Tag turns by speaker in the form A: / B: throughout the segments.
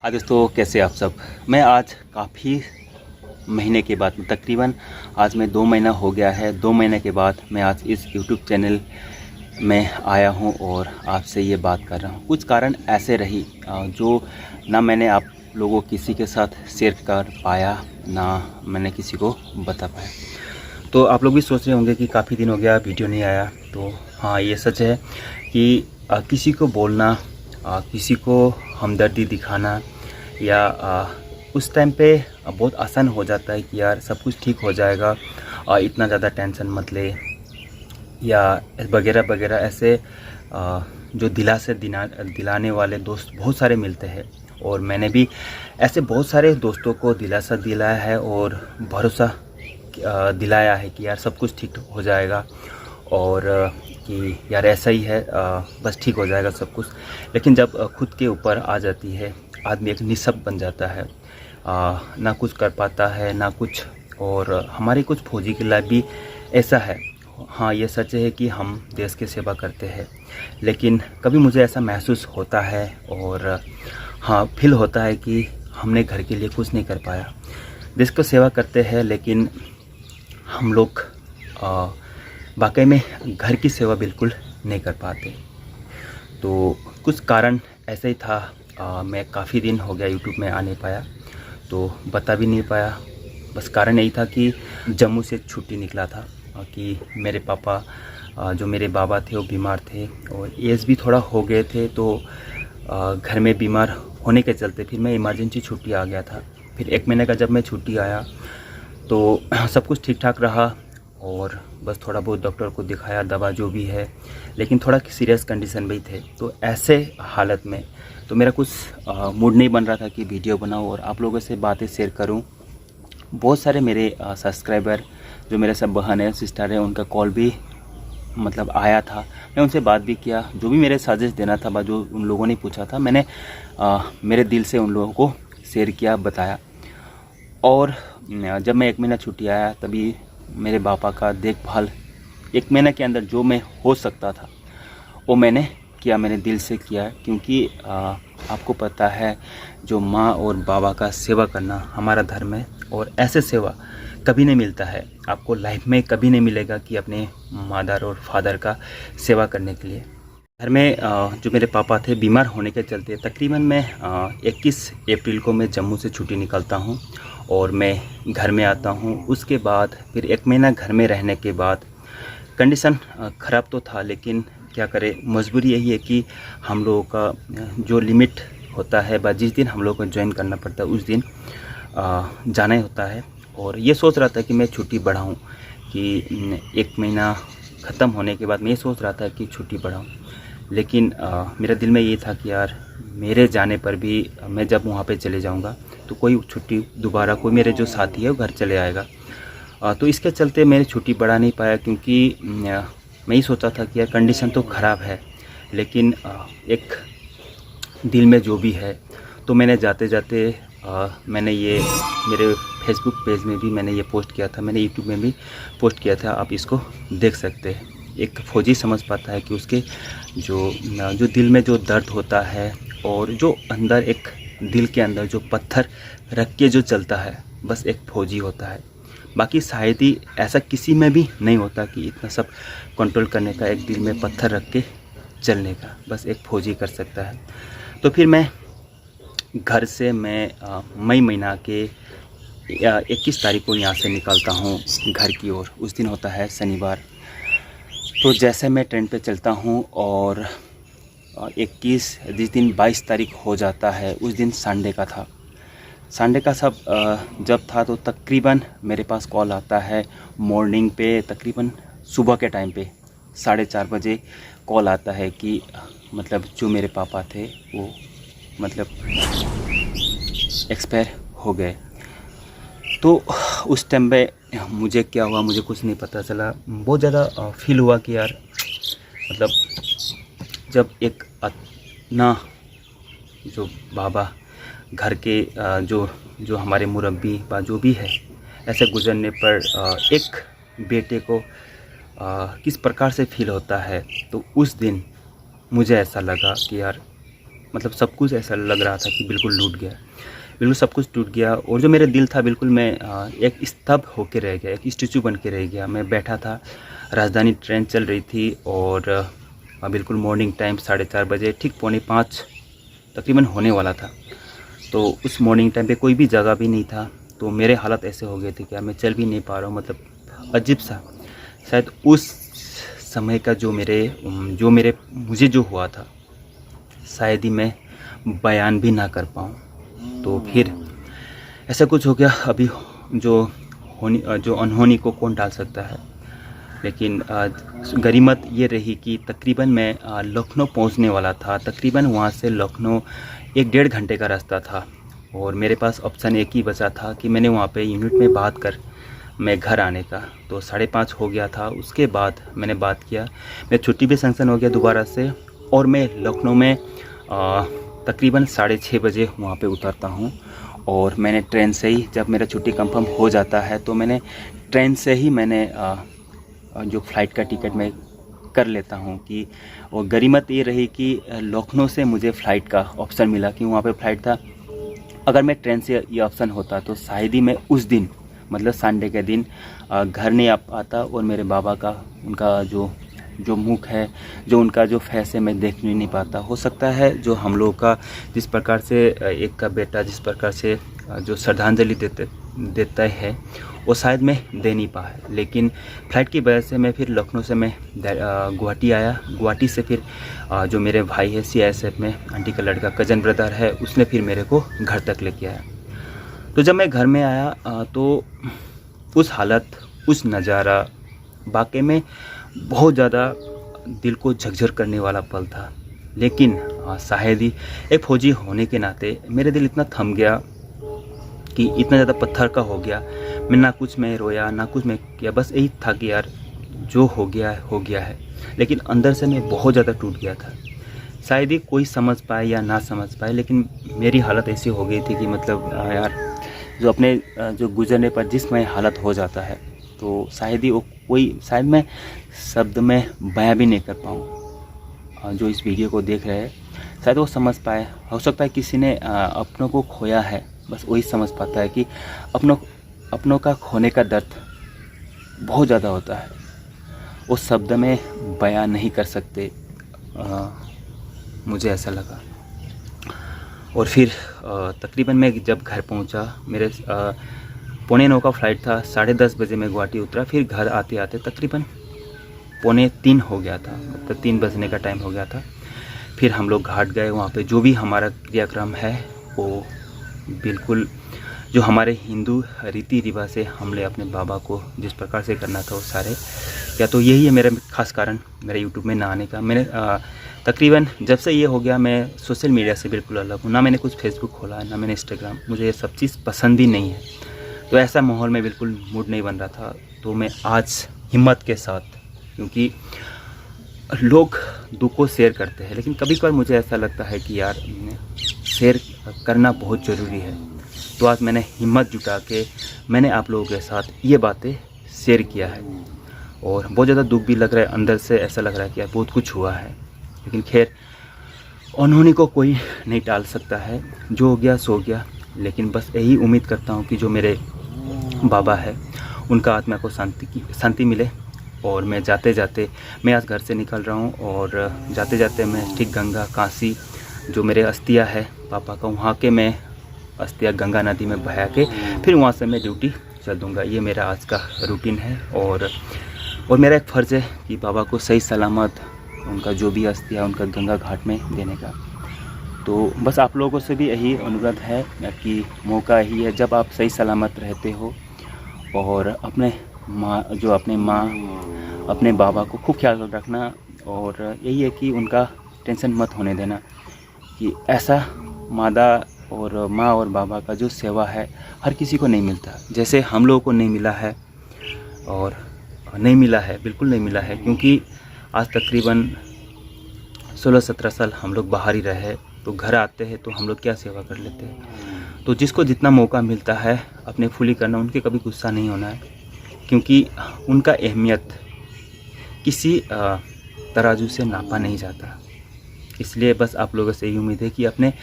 A: हाँ दोस्तों, कैसे आप सब। मैं आज काफ़ी महीने के बाद तकरीबन आज मैं 2 महीना हो गया है। 2 महीने के बाद मैं आज इस यूट्यूब चैनल में आया हूं और आपसे ये बात कर रहा हूं। कुछ कारण ऐसे रही जो ना मैंने आप लोगों किसी के साथ शेयर कर पाया, ना मैंने किसी को बता पाया। तो आप लोग भी सोच रहे होंगे कि काफ़ी दिन हो गया वीडियो नहीं आया। तो हाँ, ये सच है कि किसी को बोलना, किसी को हमदर्दी दिखाना या उस टाइम पे बहुत आसान हो जाता है कि यार सब कुछ ठीक हो जाएगा, इतना ज़्यादा टेंशन मत ले या वगैरह वगैरह। ऐसे जो दिलाने वाले दोस्त बहुत सारे मिलते हैं और मैंने भी ऐसे बहुत सारे दोस्तों को दिलासा दिलाया है और भरोसा दिलाया है कि यार सब कुछ ठीक हो जाएगा और कि यार ऐसा ही है, बस ठीक हो जाएगा सब कुछ। लेकिन जब खुद के ऊपर आ जाती है, आदमी एक निस्सब बन जाता है, ना कुछ कर पाता है ना कुछ। और हमारी कुछ फौजी की लाइफ भी ऐसा है। हाँ, ये सच है कि हम देश की सेवा करते हैं, लेकिन कभी मुझे ऐसा महसूस होता है और हाँ फील होता है कि हमने घर के लिए कुछ नहीं कर पाया। देश को सेवा करते हैं लेकिन हम लोग वाकई में घर की सेवा बिल्कुल नहीं कर पाते। तो कुछ कारण ऐसे ही था। मैं काफ़ी दिन हो गया यूट्यूब में आ नहीं पाया, तो बता भी नहीं पाया। बस कारण यही था कि जम्मू से छुट्टी निकला था कि मेरे पापा जो मेरे बाबा थे वो बीमार थे और एज भी थोड़ा हो गए थे। तो घर में बीमार होने के चलते फिर मैं इमरजेंसी छुट्टी आ गया था। फिर 1 महीने का जब मैं छुट्टी आया तो सब कुछ ठीक ठाक रहा और बस थोड़ा बहुत डॉक्टर को दिखाया, दवा जो भी है, लेकिन थोड़ा सीरियस कंडीशन में ही थे। तो ऐसे हालत में तो मेरा कुछ मूड नहीं बन रहा था कि वीडियो बनाऊं और आप लोगों से बातें शेयर करूं। बहुत सारे मेरे सब्सक्राइबर जो मेरे सब बहन है, सिस्टर है, उनका कॉल भी मतलब आया था। मैं उनसे बात भी किया, जो भी मेरे सजेस्ट देना था, जो उन लोगों ने पूछा था, मैंने मेरे दिल से उन लोगों को शेयर किया, बताया। और जब मैं 1 महीना छुट्टी आया तभी मेरे पापा का देखभाल 1 महीने के अंदर जो मैं हो सकता था वो मैंने किया, मैंने दिल से किया। क्योंकि आपको पता है जो माँ और बाबा का सेवा करना हमारा धर्म है और ऐसे सेवा कभी नहीं मिलता है। आपको लाइफ में कभी नहीं मिलेगा कि अपने मदर और फादर का सेवा करने के लिए। घर में जो मेरे पापा थे बीमार होने के चलते तकरीबन मैं 21 अप्रैल को मैं जम्मू से छुट्टी निकलता हूँ और मैं घर में आता हूँ। उसके बाद फिर 1 महीना घर में रहने के बाद कंडीशन ख़राब तो था, लेकिन क्या करें, मजबूरी यही है कि हम लोगों का जो लिमिट होता है, जिस दिन हम लोगों को ज्वाइन करना पड़ता है उस दिन जाना ही होता है। और ये सोच रहा था कि मैं छुट्टी बढ़ाऊँ, कि 1 महीना ख़त्म होने के बाद मैं ये सोच रहा था कि छुट्टी बढ़ाऊँ। लेकिन मेरे दिल में ये था कि यार मेरे जाने पर भी मैं जब वहाँ पे चले जाऊँगा तो कोई छुट्टी दोबारा कोई मेरे जो साथी है वो घर चले आएगा। तो इसके चलते मैंने छुट्टी बढ़ा नहीं पाया, क्योंकि मैं ही सोचा था कि यार कंडीशन तो ख़राब है, लेकिन एक दिल में जो भी है। तो मैंने जाते जाते मैंने ये मेरे फेसबुक पेज में भी मैंने ये पोस्ट किया था, मैंने यूट्यूब में भी पोस्ट किया था, आप इसको देख सकते हैं। एक फ़ौजी समझ पाता है कि उसके जो दिल में जो दर्द होता है और जो अंदर एक दिल के अंदर जो पत्थर रख के जो चलता है, बस एक फ़ौजी होता है। बाकी शायद ही ऐसा किसी में भी नहीं होता कि इतना सब कंट्रोल करने का, एक दिल में पत्थर रख के चलने का, बस एक फ़ौजी कर सकता है। तो फिर मैं घर से मई महीना के 21 तारीख को यहाँ से निकलता हूँ घर की ओर। उस दिन होता है शनिवार। तो जैसे मैं ट्रेन पे चलता हूँ और 21 जिस दिन 22 तारीख हो जाता है, उस दिन संडे का था। संडे का सब जब था तो तकरीबन मेरे पास कॉल आता है मॉर्निंग पे, तकरीबन सुबह के टाइम पे 4:30 बजे कॉल आता है कि मतलब जो मेरे पापा थे वो मतलब एक्सपायर हो गए। तो उस टाइम पे मुझे क्या हुआ मुझे कुछ नहीं पता चला। बहुत ज़्यादा फील हुआ कि यार मतलब जब एक अपना जो बाबा घर के जो हमारे मुरब्बी बा जो भी है, ऐसे गुजरने पर एक बेटे को किस प्रकार से फील होता है। तो उस दिन मुझे ऐसा लगा कि यार मतलब सब कुछ ऐसा लग रहा था कि बिल्कुल टूट गया, बिल्कुल सब कुछ टूट गया। और जो मेरा दिल था बिल्कुल मैं एक स्तब्ध होके रह गया, एक स्टैचू बन के रह गया। मैं बैठा था, राजधानी ट्रेन चल रही थी और बिल्कुल मॉर्निंग टाइम 4:30 बजे, ठीक 4:45 तकरीबन होने वाला था। तो उस मॉर्निंग टाइम पे कोई भी जगह भी नहीं था। तो मेरे हालत ऐसे हो गए थे कि मैं चल भी नहीं पा रहा हूँ, मतलब अजीब सा। शायद उस समय का जो मेरे मुझे जो हुआ था शायद ही मैं बयान भी ना कर पाऊँ। तो फिर ऐसा कुछ हो गया। अभी जो अनहोनी को कौन टाल सकता है। लेकिन गनीमत ये रही कि तकरीबन मैं लखनऊ पहुंचने वाला था। तकरीबन वहां से लखनऊ 1-1.5 घंटे का रास्ता था और मेरे पास ऑप्शन एक ही बचा था कि मैंने वहाँ पे यूनिट में बात कर मैं घर आने का। तो 5:30 हो गया था। उसके बाद मैंने बात किया, मैं छुट्टी भी सैंक्शन हो गया दोबारा से और मैं लखनऊ में तकरीबन 6:30 बजे वहाँ पे उतरता हूँ। और मैंने ट्रेन से ही, जब मेरा छुट्टी कंफर्म हो जाता है तो मैंने ट्रेन से ही मैंने जो फ़्लाइट का टिकट मैं कर लेता हूँ। कि और गनीमत ये रही कि लखनऊ से मुझे फ़्लाइट का ऑप्शन मिला कि वहाँ पे फ़्लाइट था। अगर मैं ट्रेन से ये ऑप्शन होता तो शायद ही मैं उस दिन, मतलब संडे के दिन घर नहीं आ पाता और मेरे बाबा का, उनका जो मुख है, जो उनका जो फेस है, मैं देख नहीं पाता। हो सकता है जो हम लोगों का जिस प्रकार से एक का बेटा जिस प्रकार से जो श्रद्धांजलि देता है वो शायद मैं दे नहीं पाया। लेकिन फ़्लाइट की वजह से मैं फिर लखनऊ से मैं गुवाहाटी आया। गुवाहाटी से फिर जो मेरे भाई है CISF में, आंटी का लड़का, कज़न ब्रदर है, उसने फिर मेरे को घर तक लेके आया। तो जब मैं घर में आया तो उस हालत, उस नज़ारा वाकई में बहुत ज़्यादा दिल को झकझोर करने वाला पल था। लेकिन शायद ही एक फ़ौजी होने के नाते मेरे दिल इतना थम गया कि इतना ज़्यादा पत्थर का हो गया। मैं ना कुछ मैं रोया, ना कुछ मैं किया, बस यही था कि यार जो हो गया है। लेकिन अंदर से मैं बहुत ज़्यादा टूट गया था। शायद ही कोई समझ पाए या ना समझ पाए, लेकिन मेरी हालत ऐसी हो गई थी कि मतलब यार जो अपने जो गुजरने पर जिसमें हालत हो जाता है तो शायद ही वो कोई, शायद मैं शब्द में बयां भी नहीं कर पाऊँ। जो इस वीडियो को देख रहे हैं शायद वो समझ पाए। हो सकता है किसी ने अपनों को खोया है, बस वही समझ पाता है कि अपनों का खोने का दर्द बहुत ज़्यादा होता है, वो शब्द में बयां नहीं कर सकते। मुझे ऐसा लगा। और फिर तकरीबन मैं जब घर पहुंचा, मेरे 8:45 का फ़्लाइट था, 10:30 बजे मैं गुवाहाटी उतरा। फिर घर आते आते तकरीबन 2:45 हो गया था, मतलब 3 बजने का टाइम हो गया था। फिर हम लोग घाट गए। वहाँ पे जो भी हमारा क्रियाक्रम है वो बिल्कुल जो हमारे हिंदू रीति रिवाज से हमने अपने बाबा को जिस प्रकार से करना था वो सारे, या तो यही है मेरा खास कारण मेरे यूट्यूब में ना आने का। मैंने तकरीबन जब से ये हो गया मैं सोशल मीडिया से बिल्कुल अलग हूँ। ना मैंने कुछ फेसबुक खोला है, ना मैंने इंस्टाग्राम, मुझे ये सब चीज़ पसंद ही नहीं है। तो ऐसा माहौल में बिल्कुल मूड नहीं बन रहा था। तो मैं आज हिम्मत के साथ, क्योंकि लोग दुख को शेयर करते हैं, लेकिन कभी कभार मुझे ऐसा लगता है कि यार शेयर करना बहुत ज़रूरी है। तो आज मैंने हिम्मत जुटा के मैंने आप लोगों के साथ ये बातें शेयर किया है। और बहुत ज़्यादा दुख भी लग रहा है, अंदर से ऐसा लग रहा है कि यार बहुत कुछ हुआ है। लेकिन खैर अनहोनी को कोई नहीं टाल सकता है, जो हो गया सो गया। लेकिन बस यही उम्मीद करता हूँ कि जो मेरे बाबा है उनका आत्मा को शांति मिले। और मैं जाते जाते, मैं आज घर से निकल रहा हूँ और जाते जाते मैं ठीक गंगा काशी जो मेरे अस्थियाँ है पापा का, वहाँ के मैं अस्थियाँ गंगा नदी में बहा के फिर वहाँ से मैं ड्यूटी चल दूँगा। ये मेरा आज का रूटीन है। और मेरा एक फ़र्ज़ है कि बाबा को सही सलामत उनका जो भी अस्थियाँ उनका गंगा घाट में देने का। तो बस आप लोगों से भी यही अनुरोध है कि मौका यही है जब आप सही सलामत रहते हो और अपने अपने बाबा को खूब ख्याल रखना। और यही है कि उनका टेंशन मत होने देना कि ऐसा मादा और माँ और बाबा का जो सेवा है हर किसी को नहीं मिलता, जैसे हम लोगों को नहीं मिला है। और नहीं मिला है, बिल्कुल नहीं मिला है, क्योंकि आज तकरीबन 16-17 साल हम लोग बाहर ही रहे। तो घर आते हैं तो हम लोग क्या सेवा कर लेते हैं। तो जिसको जितना मौका मिलता है अपने फुली करना, उनके कभी गुस्सा नहीं होना है, क्योंकि उनका अहमियत किसी तराजू से नापा नहीं जाता। इसलिए बस आप लोगों से यही उम्मीद है कि अपने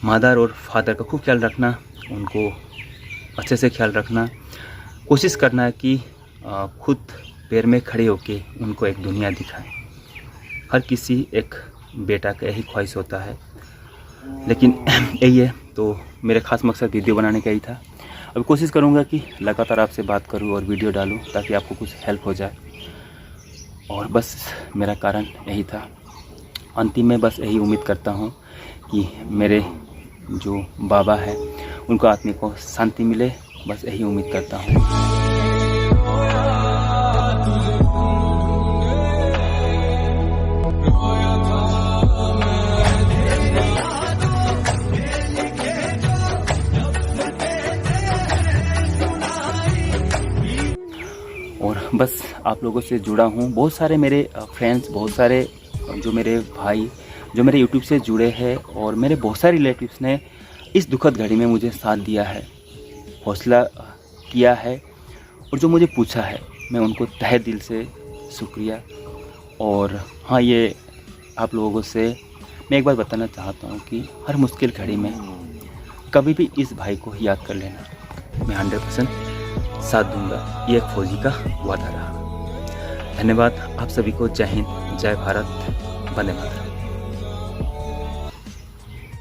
A: मदर और फादर का खूब ख्याल रखना, उनको अच्छे से ख्याल रखना, कोशिश करना है कि खुद पैर में खड़े होके उनको एक दुनिया दिखाएं। हर किसी एक बेटा का यही ख्वाहिश होता है, लेकिन यही है। तो मेरे ख़ास मकसद वीडियो बनाने का ही था। अब कोशिश करूँगा कि लगातार आपसे बात करूँ और वीडियो डालूँ ताकि आपको कुछ हेल्प हो जाए, और बस मेरा कारण यही था। अंतिम में बस यही उम्मीद करता हूँ कि मेरे जो बाबा है उनको आत्मा को शांति मिले, बस यही उम्मीद करता हूँ। और बस आप लोगों से जुड़ा हूँ। बहुत सारे मेरे फ्रेंड्स, बहुत सारे जो मेरे भाई जो मेरे यूट्यूब से जुड़े हैं, और मेरे बहुत सारे रिलेटिव्स ने इस दुखद घड़ी में मुझे साथ दिया है, हौसला किया है, और जो मुझे पूछा है, मैं उनको तहे दिल से शुक्रिया। और हाँ, ये आप लोगों से मैं एक बात बताना चाहता हूँ कि हर मुश्किल घड़ी में कभी भी इस भाई को याद कर लेना, मैं 100% साथ दूंगा। ये एक फौजी का वादा रहा। धन्यवाद आप सभी को। जय हिंद, जय भारत, वंदे मातरम।